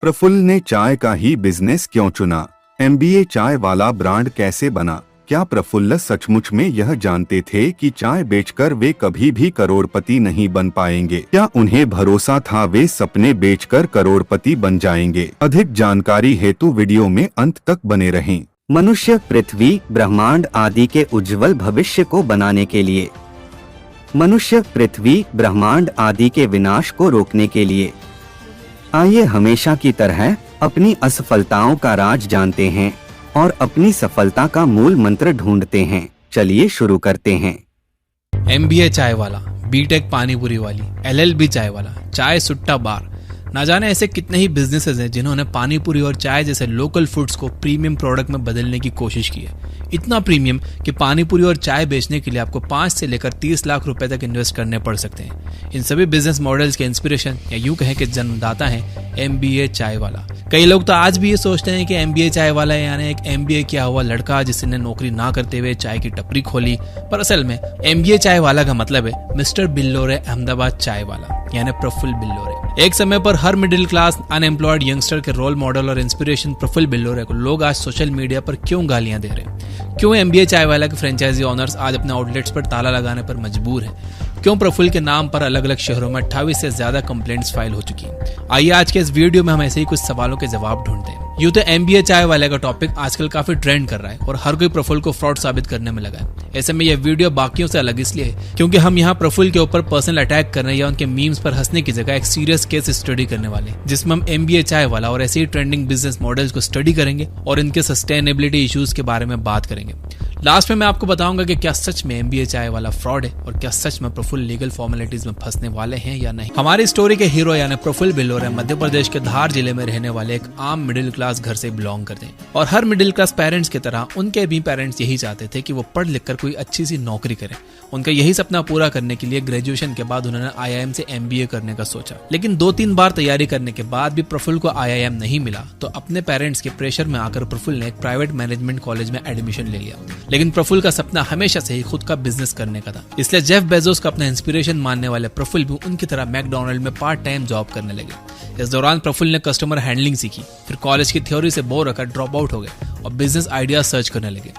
प्रफुल्ल ने चाय का ही बिजनेस क्यों चुना? एमबीए चाय वाला ब्रांड कैसे बना? क्या प्रफुल्ल सचमुच में यह जानते थे कि चाय बेचकर वे कभी भी करोड़पति नहीं बन पाएंगे? क्या उन्हें भरोसा था वे सपने बेचकर करोड़पति बन जाएंगे? अधिक जानकारी हेतु वीडियो में अंत तक बने रहें। मनुष्य, पृथ्वी, ब्रह्मांड आदि के उज्जवल भविष्य को बनाने के लिए, मनुष्य, पृथ्वी, ब्रह्मांड आदि के विनाश को रोकने के लिए, आइए हमेशा की तरह अपनी असफलताओं का राज जानते हैं और अपनी सफलता का मूल मंत्र ढूंढते हैं। चलिए शुरू करते हैं। एमबीए चाय वाला, बीटेक पानीपुरी वाली, एलएलबी चाय वाला, चाय सुट्टा बार, ना जाने ऐसे कितने ही बिजनेसेस हैं जिन्होंने पानीपुरी और चाय जैसे लोकल फूड्स को प्रीमियम प्रोडक्ट में बदलने की कोशिश की है। इतना प्रीमियम कि पानीपुरी और चाय बेचने के लिए आपको 5 से लेकर 30 लाख रुपए तक इन्वेस्ट करने पड़ सकते हैं। इन सभी बिजनेस मॉडल्स के इंस्पिरेशन या यूं कहें कि जन्मदाता है एमबीए चाय वाला। कई लोग तो आज भी ये सोचते हैं कि एमबीए चाय वाला यानी एक एमबीए किया हुआ लड़का जिसने नौकरी ना करते हुए चाय की टपरी खोली, पर असल में एमबीए चाय वाला का मतलब है मिस्टर बिल्लोरे अहमदाबाद चाय वाला यानी प्रफुल्ल बिल्लोरे। एक समय पर हर मिडिल क्लास अनएम्प्लॉयड यंगस्टर के रोल मॉडल और इंस्पिरेशन प्रफुल्ल बिल्लोरे को लोग आज सोशल मीडिया पर क्यों गालियां दे रहे हैं? क्यों एमबीए चाय वाला के फ्रेंचाइजी ओनर्स आज अपने आउटलेट्स पर ताला लगाने पर मजबूर हैं? क्यों प्रफुल्ल के नाम पर अलग अलग शहरों में 28 से ज्यादा कंप्लेंट्स फाइल हो चुकी हैं? आइए आज के इस वीडियो में हम ऐसे ही कुछ सवालों के जवाब ढूंढते हैं। यूं तो एमबीए चाय वाले का टॉपिक आजकल काफी ट्रेंड कर रहा है और हर कोई प्रफुल्ल को फ्रॉड साबित करने में लगा है। ऐसे में यह वीडियो बाकियों से अलग इसलिए है क्योंकि हम यहाँ प्रफुल्ल के ऊपर पर्सनल अटैक करने या उनके मीम्स पर हंसने की जगह एक सीरियस केस स्टडी करने वाले, जिसमें हम एमबीए चाय वाला और ऐसे ही ट्रेंडिंग बिजनेस मॉडल्स को स्टडी करेंगे और इनके सस्टेनेबिलिटी इश्यूज के बारे में बात करेंगे। लास्ट में मैं आपको बताऊंगा कि क्या सच में एमबीए चाय वाला फ्रॉड है और क्या सच में प्रफुल्ल लीगल फॉर्मेलिटीज में फंसने वाले हैं या नहीं। हमारी स्टोरी के हीरो यानी प्रफुल्ल बिल्लोरे मध्य प्रदेश के धार जिले में रहने वाले एक आम मिडिल क्लास घर से बिलोंग करते हैं और हर मिडिल क्लास पेरेंट्स की तरह उनके भी पेरेंट्स यही चाहते थे कि वो पढ़ लिख कर कोई अच्छी सी नौकरी करें। उनका यही सपना पूरा करने के लिए ग्रेजुएशन के बाद उन्होंने आईआईएम से एमबीए करने का सोचा, लेकिन 2-3 बार तैयारी करने के बाद भी प्रफुल्ल को आईआईएम नहीं मिला तो अपने पेरेंट्स के प्रेशर में आकर प्रफुल्ल ने एक प्राइवेट मैनेजमेंट कॉलेज में एडमिशन ले लिया। लेकिन प्रफुल्ल का सपना हमेशा से ही खुद का बिजनेस करने का था, इसलिए जेफ बेजोस का अपना इंस्पिरेशन मानने वाले प्रफुल्ल भी उनकी तरह मैकडॉनल्ड में पार्ट टाइम जॉब करने लगे। इस दौरान प्रफुल्ल ने कस्टमर हैंडलिंग सीखी, फिर कॉलेज की थ्योरी से बोर होकर ड्रॉप आउट हो गए और बिजनेस आइडिया सर्च करने लगे।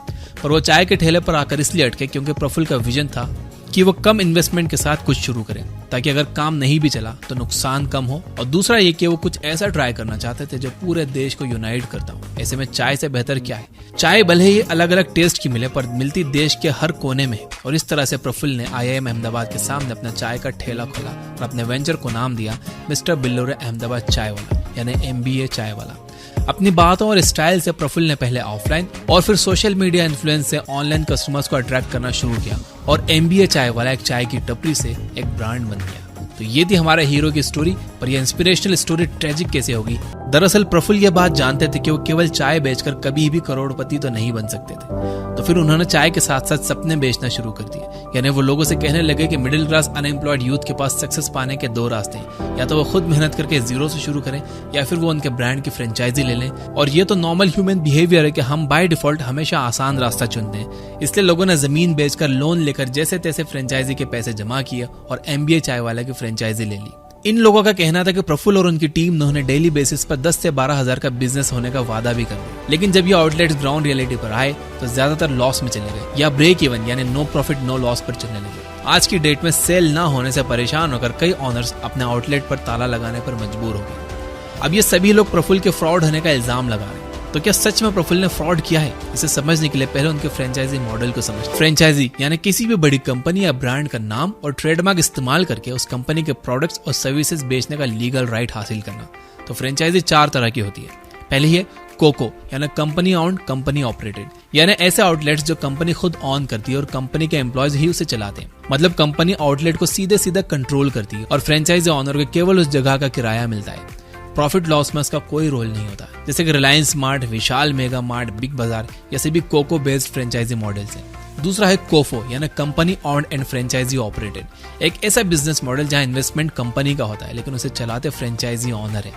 पर वो चाय के ठेले पर आकर इसलिए अटके क्योंकि प्रफुल्ल का विजन था कि वो कम इन्वेस्टमेंट के साथ कुछ शुरू करें ताकि अगर काम नहीं भी चला तो नुकसान कम हो, और दूसरा ये कि वो कुछ ऐसा ट्राई करना चाहते थे जो पूरे देश को यूनाइट करता हो। ऐसे में चाय से बेहतर क्या है? चाय भले ही अलग अलग टेस्ट की मिले पर मिलती देश के हर कोने में, और इस तरह से प्रफुल्ल ने आईआईएम अहमदाबाद के सामने अपना चाय का ठेला खोला और अपने वेंचर को नाम दिया मिस्टर बिल्लोरे अहमदाबाद चाय वाला यानी एमबीए चाय वाला। अपनी बातों और स्टाइल से प्रफुल्ल ने पहले ऑफलाइन और फिर सोशल मीडिया इन्फ्लुएंस से ऑनलाइन कस्टमर्स को अट्रैक्ट करना शुरू किया और एमबीए चाय वाला एक चाय की टपरी से एक ब्रांड बन गया। तो ये थी हमारे हीरो की स्टोरी, पर यह इंस्पिरेशनल स्टोरी ट्रेजिक कैसे होगी? दरअसल प्रफुल्ल ये बात जानते थे कि वो केवल चाय बेचकर कभी भी करोड़पति तो नहीं बन सकते थे, तो फिर उन्होंने चाय के साथ साथ सपने बेचना शुरू कर दिए। यानी वो लोगों से कहने लगे कि मिडिल क्लास अनएम्प्लॉयड यूथ के पास सक्सेस पाने के 2 रास्ते हैं, या तो वो खुद मेहनत करके जीरो से शुरू करें या फिर वो उनके ब्रांड की फ्रेंचाइजी ले लें। और ये तो नॉर्मल ह्यूमन बिहेवियर है कि हम बाय डिफॉल्ट हमेशा आसान रास्ता चुनते हैं। इसलिए लोगों ने जमीन बेचकर लोन लेकर जैसे तैसे फ्रेंचाइजी के पैसे जमा किए और एमबीए चाय वाला की फ्रेंचाइजी ले ली। इन लोगों का कहना था कि प्रफुल्ल और उनकी टीम ने डेली बेसिस पर 10 से 12 हजार का बिजनेस होने का वादा भी कर दिया, लेकिन जब ये आउटलेट्स ग्राउंड रियलिटी पर आए तो ज्यादातर लॉस में चले गए या ब्रेक इवन यानी नो प्रॉफिट नो लॉस पर चलने लगे। आज की डेट में सेल ना होने से परेशान होकर कई ऑनर्स अपने आउटलेट पर ताला लगाने पर मजबूर हो गए। अब ये सभी लोग प्रफुल्ल के फ्रॉड होने का इल्जाम लगा रहे हैं। तो क्या सच में प्रफुल्ल ने फ्रॉड किया है? इसे समझने के लिए पहले उनके फ्रेंचाइजी मॉडल को समझते हैं। फ्रेंचाइजी यानी किसी भी बड़ी कंपनी या ब्रांड का नाम और ट्रेडमार्क इस्तेमाल करके उस कंपनी के प्रोडक्ट्स और सर्विसेज बेचने का लीगल राइट हासिल करना। तो फ्रेंचाइजी 4 तरह की होती है। पहली है कोको यानी कंपनी ऑन्ड कंपनी ऑपरेटेड, यानी ऐसे आउटलेट्स जो कंपनी खुद ऑन करती है और कंपनी के एम्प्लॉयज ही उसे चलाते हैं। मतलब कंपनी आउटलेट को सीधे सीधा कंट्रोल करती है और फ्रेंचाइजी ऑनर को केवल उस जगह का किराया मिलता है। प्रॉफिट लॉस में उसका कोई रोल नहीं होता, जैसे कि रिलायंस स्मार्ट, विशाल मेगा मार्ट, बिग बाजार ये सभी कोको बेस्ड फ्रेंचाइजी मॉडल्स हैं। दूसरा है कोफो यानी company owned and franchisee operated, एक ऐसा बिजनेस मॉडल जहां इन्वेस्टमेंट कंपनी का होता है लेकिन उसे चलाते फ्रेंचाइजी ऑनर है।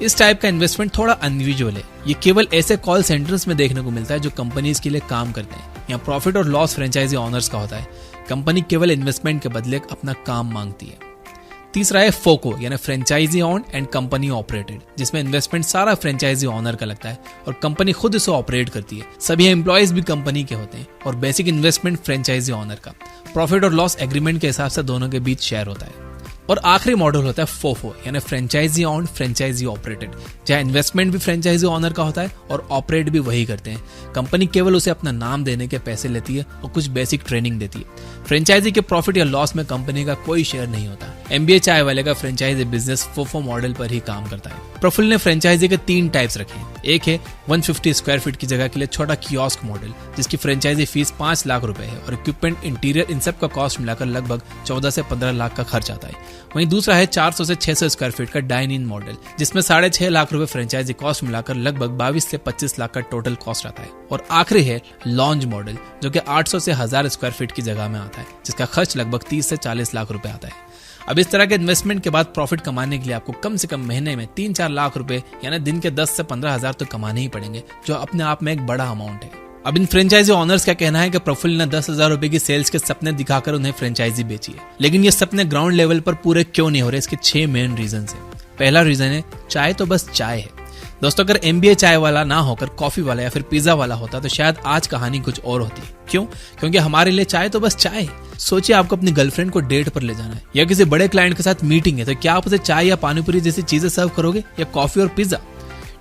इस टाइप का इन्वेस्टमेंट थोड़ा अनयूजुअल है। ये केवल ऐसे कॉल सेंटर्स में देखने को मिलता है जो कंपनीज के लिए काम करते हैं। यहाँ प्रॉफिट और लॉस फ्रेंचाइजी ऑनर्स का होता है। कंपनी केवल इन्वेस्टमेंट के बदले अपना काम मांगती है। तीसरा है फोको यानी franchisee owned and company operated, जिसमें इन्वेस्टमेंट सारा फ्रेंचाइजी ओनर का लगता है और कंपनी खुद इसे ऑपरेट करती है। सभी एम्प्लॉयज भी कंपनी के होते हैं और बेसिक इन्वेस्टमेंट फ्रेंचाइजी ओनर का। प्रॉफिट और लॉस एग्रीमेंट के हिसाब से दोनों के बीच शेयर होता है। और आखिरी मॉडल होता है फोफो यानी फ्रेंचाइजी ऑन फ्रेंचाइजी ऑपरेटेड, जहां इन्वेस्टमेंट भी फ्रेंचाइजी ओनर का होता है और ऑपरेट भी वही करते हैं। कंपनी केवल उसे अपना नाम देने के पैसे लेती है और कुछ बेसिक ट्रेनिंग देती है। फ्रेंचाइजी के प्रॉफिट या लॉस में कंपनी का कोई शेयर नहीं होता। एमबीए चाय वाले का फ्रेंचाइजी बिजनेस फोफो मॉडल पर ही काम करता है। प्रफुल्ल ने फ्रेंचाइजी के 3 टाइप्स रखे हैं। एक है 150 स्क्वायर फीट की जगह के लिए छोटा कियोस्क मॉडल, जिसकी फ्रेंचाइजी फीस 5 लाख रुपए है और इक्विपमेंट, इंटीरियर, इन सब का कॉस्ट मिलाकर लगभग 14 से 15 लाख का खर्च आता है। वहीं दूसरा है 400 से 600 स्क्वायर फीट का डाइन इन मॉडल, जिसमें 6.5 लाख रुपए फ्रेंचाइजी कॉस्ट मिलाकर लगभग 22 से 25 लाख का टोटल कॉस्ट आता है। और आखिरी है लॉन्ज मॉडल, जो कि 800 से 1000 स्क्वायर फीट की जगह में आता है, जिसका खर्च लगभग 30 से 40 लाख रुपए आता है। अब इस तरह के इन्वेस्टमेंट के बाद प्रॉफिट कमाने के लिए आपको कम से कम महीने में 3-4 लाख रुपए यानी दिन के 10 से 15 हजार तो कमाने ही पड़ेंगे, जो अपने आप में एक बड़ा अमाउंट है। अब इन फ्रेंचाइजी ओनर्स का कहना है कि प्रफुल्ल ने 10,000 रुपए की सेल्स के सपने दिखाकर उन्हें फ्रेंचाइजी बेची है, लेकिन ये सपने ग्राउंड लेवल पर पूरे क्यों नहीं हो रहे? इसके 6 मेन रीजन है। पहला रीजन है चाय तो बस चाय है। दोस्तों, अगर एमबीए चाय वाला ना होकर कॉफी वाला या फिर पिज्जा वाला होता तो शायद आज कहानी कुछ और होती। क्यों? क्योंकि हमारे लिए चाय तो बस चाय है। सोचिए, आपको अपनी गर्लफ्रेंड को डेट पर ले जाना है या किसी बड़े क्लाइंट के साथ मीटिंग है, तो क्या आप उसे चाय या पानीपुरी जैसी चीजें सर्व करोगे या कॉफी और पिज्जा?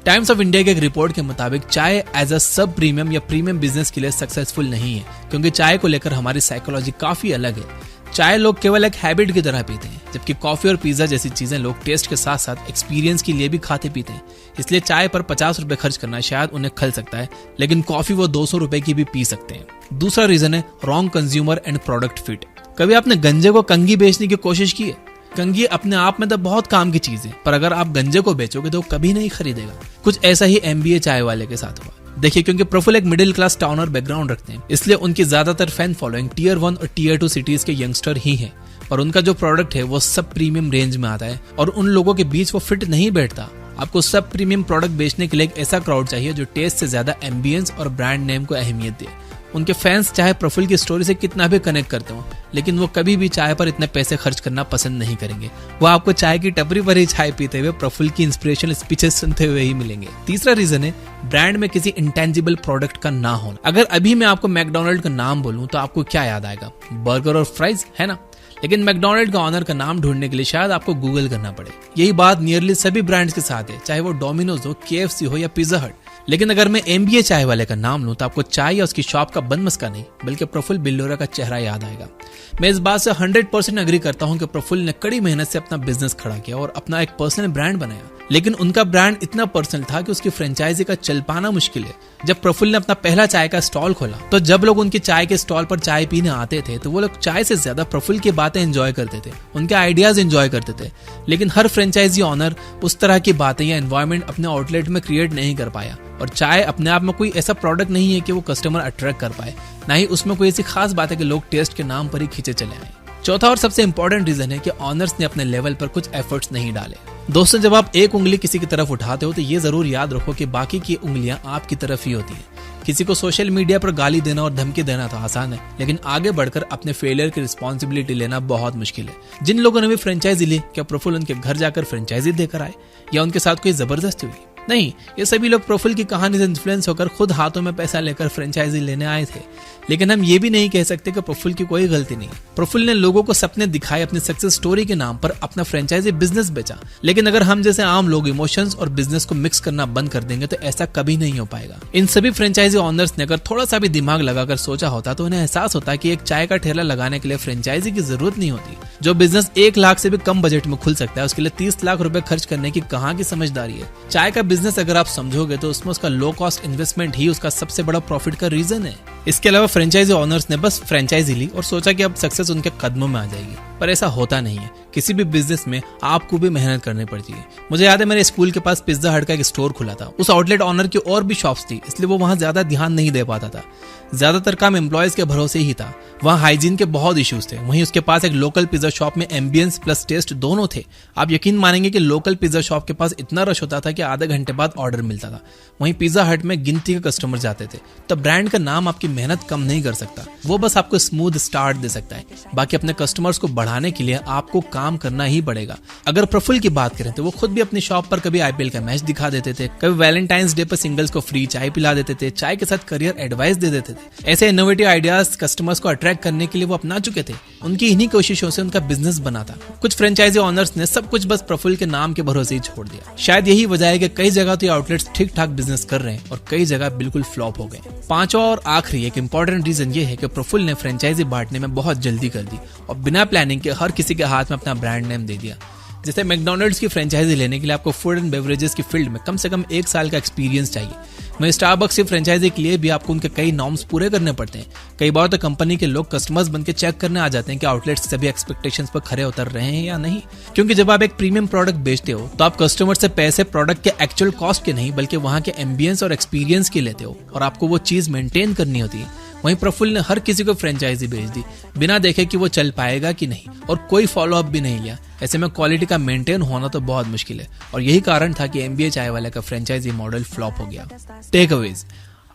टाइम्स ऑफ इंडिया के एक रिपोर्ट के मुताबिक चाय एज अ सब प्रीमियम या प्रीमियम बिजनेस के लिए सक्सेसफुल नहीं है, क्योंकि चाय को लेकर हमारी साइकोलॉजी काफी अलग है। चाय लोग केवल एक हैबिट की तरह पीते हैं, जबकि कॉफी और पिज्जा जैसी चीजें लोग टेस्ट के साथ साथ एक्सपीरियंस के लिए भी खाते पीते हैं। इसलिए चाय पर 50 रुपए खर्च करना शायद उन्हें खल सकता है, लेकिन कॉफी वो 200 रुपए की भी पी सकते हैं। दूसरा रीजन है wrong consumer and product fit. कभी आपने गंजे को कंघी बेचने की कोशिश की है? कंघी अपने आप में तो बहुत काम की चीज है, पर अगर आप गंजे को बेचोगे तो वो कभी नहीं खरीदेगा। कुछ ऐसा ही एमबीए चाय वाले के साथ हुआ। देखिए, क्योंकि प्रफुल्ल एक मिडिल क्लास टाउनर बैकग्राउंड रखते हैं, इसलिए उनकी ज्यादातर फैन फॉलोइंग टियर 1 और टियर 2 सिटीज के यंगस्टर ही हैं, और उनका जो प्रोडक्ट है वो सब प्रीमियम रेंज में आता है और उन लोगों के बीच वो फिट नहीं बैठता। आपको सब प्रीमियम प्रोडक्ट बेचने के लिए एक ऐसा क्राउड चाहिए जो टेस्ट से ज्यादा एम्बियंस और ब्रांड नेम को अहमियत दे। उनके फैंस चाहे प्रफुल्ल की स्टोरी से कितना भी कनेक्ट करते हो, लेकिन वो कभी भी चाय पर इतने पैसे खर्च करना पसंद नहीं करेंगे। वो आपको चाय की टपरी पर ही चाय पीते हुए, प्रफुल्ल की इंस्पिरेशनल स्पीचेस सुनते हुए ही मिलेंगे। तीसरा रीजन है ब्रांड में किसी इंटेंजिबल प्रोडक्ट का ना होना। अगर अभी मैं आपको मैकडोनल्ड का नाम बोलूं तो आपको क्या याद आएगा? बर्गर और फ्राइज, है ना? लेकिन मैकडोनल्ड का ऑनर का नाम ढूंढने के लिए शायद आपको गूगल करना पड़े। यही बात नियरली सभी ब्रांड्स के साथ है, चाहे वो डोमिनोज हो, KFC हो या पिज्जा हट। लेकिन अगर मैं एमबीए चाय वाले का नाम लूं तो आपको चाय या उसकी शॉप का बनमस्का नहीं, बल्कि प्रफुल्ल बिल्लोरा का चेहरा याद आएगा। मैं इस बात से 100% एग्री करता हूं कि प्रफुल्ल ने कड़ी मेहनत से अपना बिजनेस खड़ा किया और अपना एक पर्सनल ब्रांड बनाया, लेकिन उनका ब्रांड इतना पर्सनल था कि उसकी फ्रेंचाइजी का चल पाना मुश्किल है। जब प्रफुल्ल ने अपना पहला चाय का स्टॉल खोला तो जब लोग उनके चाय के स्टॉल पर चाय पीने आते थे तो वो लोग चाय से ज्यादा प्रफुल्ल की बातें एंजॉय करते थे, उनके आइडियाज एंजॉय करते थे। लेकिन हर फ्रेंचाइजी ऑनर उस तरह की बातें या एनवायरनमेंट अपने आउटलेट में क्रिएट नहीं कर पाया, और चाय अपने आप में कोई ऐसा प्रोडक्ट नहीं है कि वो कस्टमर अट्रैक्ट कर पाए, ना ही उसमें कोई ऐसी खास बात है कि लोग टेस्ट के नाम पर ही खींचे चले आए। चौथा और सबसे इंपॉर्टेंट रीजन है कि ऑनर्स ने अपने लेवल पर कुछ एफर्ट्स नहीं डाले। दोस्तों, जब आप एक उंगली किसी की तरफ उठाते हो तो ये जरूर याद रखो कि बाकी की उंगलियां आपकी तरफ ही होती हैं। किसी को सोशल मीडिया पर गाली देना और धमकी देना तो आसान है, लेकिन आगे बढ़कर अपने फेलियर की रिस्पॉन्सिबिलिटी लेना बहुत मुश्किल है। जिन लोगों ने भी फ्रेंचाइजी ली, क्या प्रफुल्ल उनके घर जाकर फ्रेंचाइजी देकर आए या उनके साथ कोई जबरदस्ती हुई? नहीं, ये सभी लोग प्रफुल्ल की कहानी से इन्फ्लुएंस होकर खुद हाथों में पैसा लेकर फ्रेंचाइजी लेने आए थे। लेकिन हम ये भी नहीं कह सकते कि प्रफुल्ल की कोई गलती नहीं। प्रफुल्ल ने लोगों को सपने दिखाए, अपनी सक्सेस स्टोरी के नाम पर अपना फ्रेंचाइजी बिजनेस बेचा। लेकिन अगर हम जैसे आम लोग इमोशंस और बिजनेस को मिक्स करना बंद कर देंगे तो ऐसा कभी नहीं हो पाएगा। इन सभी फ्रेंचाइजी ऑनर्स ने अगर थोड़ा सा भी दिमाग लगाकर सोचा होता तो उन्हें एहसास होता कि एक चाय का ठेला लगाने के लिए फ्रेंचाइजी की जरूरत नहीं होती। जो बिजनेस 1 लाख से भी कम बजट में खुल सकता है, उसके लिए 30 लाख रुपए खर्च करने की कहाँ की समझदारी है? चाय का बिजनेस अगर आप समझोगे तो उसमें उसका लो कॉस्ट इन्वेस्टमेंट ही उसका सबसे बड़ा प्रॉफिट का रीजन है। इसके अलावा फ्रेंचाइजी ऑनर्स ने बस फ्रेंचाइजी ली और सोचा कि अब सक्सेस उनके कदमों में आ जाएगी, पर ऐसा होता नहीं है। किसी भी बिजनेस में आपको भी मेहनत करनी पड़ती है। मुझे याद है, मेरे स्कूल के पास पिज्जा हट का एक स्टोर खुला था। उस आउटलेट ऑनर की और भी शॉप्स थी, इसलिए वो वहां ज्यादा ध्यान नहीं दे पाता था। ज्यादातर काम एम्प्लॉयज के भरोसे ही था। वहाँ हाइजीन के बहुत इश्यूज थे। वहीं उसके पास एक लोकल पिज्जा शॉप में एम्बियंस प्लस टेस्ट दोनों थे। आप यकीन मानेंगे कि लोकल पिज्जा शॉप के पास इतना रश होता था कि आधे घंटे बाद ऑर्डर मिलता था। वहीं पिज्जा हट में गिनती के कस्टमर जाते थे। तो ब्रांड का नाम आपकी मेहनत कम नहीं कर सकता, वो बस आपको स्मूथ स्टार्ट दे सकता है। बाकी अपने कस्टमर्स को बढ़ा बढ़ाने के लिए आपको काम करना ही पड़ेगा। अगर प्रफुल्ल की बात करें तो वो खुद भी अपनी शॉप पर कभी आईपीएल का मैच दिखा देते थे, कभी वैलेंटाइंस डे पर सिंगल्स को फ्री चाय पिला देते थे, चाय के साथ करियर एडवाइस दे देते थे। ऐसे इनोवेटिव आइडियाज कस्टमर्स को अट्रैक्ट करने के लिए वो अपना चुके थे। उनकी इन्हीं कोशिशों से उनका बिजनेस बना था। कुछ फ्रेंचाइजी ओनर्स ने सब कुछ बस प्रफुल्ल के नाम के भरोसे ही छोड़ दिया। शायद यही वजह है कि कई जगह तो ये आउटलेट्स ठीक ठाक बिजनेस कर रहे हैं और कई जगह बिल्कुल फ्लॉप हो गए। पांचवा और आखिरी एक इंपॉर्टेंट रीजन ये है कि प्रफुल्ल ने फ्रेंचाइजी बांटने में बहुत जल्दी कर दी और बिना प्लानिंग के हर किसी के हाथ में अपना ब्रांड नेम दे दिया। जैसे मैकडॉनल्ड्स की फ्रेंचाइजी लेने के लिए आपको फूड एंड बेवरेजेस की फील्ड में कम से कम 1 साल का एक्सपीरियंस चाहिए। वहीं स्टारबक्स की फ्रेंचाइजी के लिए भी आपको उनके कई नॉर्म्स पूरे करने पड़ते हैं। कई बार तो कंपनी के लोग कस्टमर्स बनके चेक करने आ जाते हैं कि आउटलेट्स सभी एक्सपेक्टेशंस पर खरे उतर रहे हैं या नहीं। क्योंकि जब आप एक प्रीमियम प्रोडक्ट बेचते हो तो आप कस्टमर से पैसे प्रोडक्ट के एक्चुअल कॉस्ट के नहीं बल्कि वहां के एम्बियंस और एक्सपीरियंस के लेते हो और आपको वो चीज मेंटेन करनी होती है। वहीं प्रफुल्ल ने हर किसी को फ्रेंचाइजी भेज दी बिना देखे कि वो चल पाएगा कि नहीं और कोई फॉलोअप भी नहीं लिया। ऐसे में क्वालिटी का मेंटेन होना तो बहुत मुश्किल है और यही कारण था कि एमबीए चाय वाले का फ्रेंचाइजी मॉडल फ्लॉप हो गया। टेक अवेज।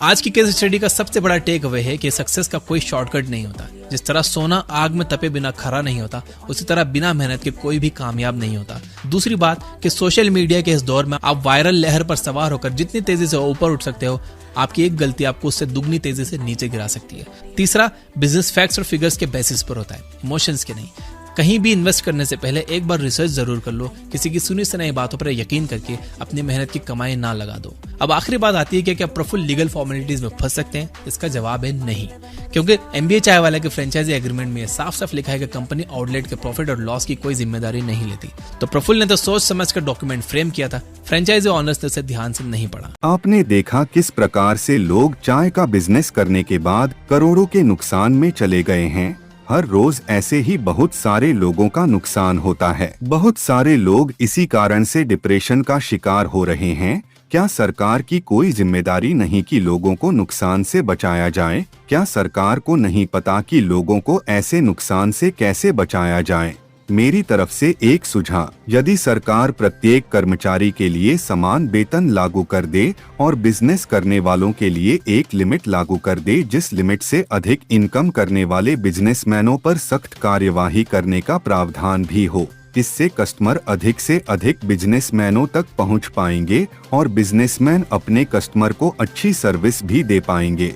आज की केस स्टडी का सबसे बड़ा टेक अवे है कि सक्सेस का कोई शॉर्टकट नहीं होता। जिस तरह सोना आग में तपे बिना खरा नहीं होता, उसी तरह बिना मेहनत के कोई भी कामयाब नहीं होता। दूसरी बात कि सोशल मीडिया के इस दौर में आप वायरल लहर पर सवार होकर जितनी तेजी से ऊपर उठ सकते हो, आपकी एक गलती आपको उससे दुगनी तेजी से नीचे गिरा सकती है। तीसरा, बिजनेस फैक्ट्स और फिगर्स के बेसिस पर होता है, इमोशंस के नहीं। कहीं भी इन्वेस्ट करने से पहले एक बार रिसर्च जरूर कर लो। किसी की सुनी सुनाई बातों पर यकीन करके अपनी मेहनत की कमाई ना लगा दो। अब आखिरी बात आती है कि क्या प्रफुल्ल लीगल फॉर्मेलिटीज में फंस सकते हैं? इसका जवाब है नहीं, क्योंकि एमबीए चाय वाले के फ्रेंचाइजी एग्रीमेंट में साफ साफ लिखा है कि कंपनी आउटलेट के प्रॉफिट और लॉस की कोई जिम्मेदारी नहीं लेती। तो प्रफुल्ल ने तो सोच समझ कर डॉक्यूमेंट फ्रेम किया था, फ्रेंचाइजी ऑनर्स ने उसे ध्यान से नहीं पढ़ा। आपने देखा किस प्रकार से लोग चाय का बिजनेस करने के बाद करोड़ों के नुकसान में चले गए हैं। हर रोज ऐसे ही बहुत सारे लोगों का नुकसान होता है। बहुत सारे लोग इसी कारण से डिप्रेशन का शिकार हो रहे हैं। क्या सरकार की कोई जिम्मेदारी नहीं कि लोगों को नुकसान से बचाया जाए? क्या सरकार को नहीं पता कि लोगों को ऐसे नुकसान से कैसे बचाया जाए? मेरी तरफ से एक सुझाव, यदि सरकार प्रत्येक कर्मचारी के लिए समान वेतन लागू कर दे और बिजनेस करने वालों के लिए एक लिमिट लागू कर दे, जिस लिमिट से अधिक इनकम करने वाले बिजनेसमैनों पर सख्त कार्यवाही करने का प्रावधान भी हो, इससे कस्टमर अधिक से अधिक बिजनेसमैनों तक पहुंच पाएंगे और बिजनेसमैन अपने कस्टमर को अच्छी सर्विस भी दे पाएंगे।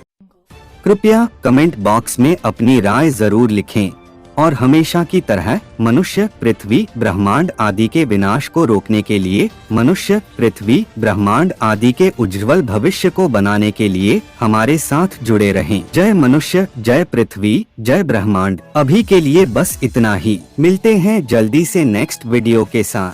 कृपया कमेंट बॉक्स में अपनी राय जरूर लिखें और हमेशा की तरह मनुष्य, पृथ्वी, ब्रह्मांड आदि के विनाश को रोकने के लिए, मनुष्य, पृथ्वी, ब्रह्मांड आदि के उज्जवल भविष्य को बनाने के लिए हमारे साथ जुड़े रहें। जय मनुष्य, जय पृथ्वी, जय ब्रह्मांड। अभी के लिए बस इतना ही। मिलते हैं जल्दी से नेक्स्ट वीडियो के साथ।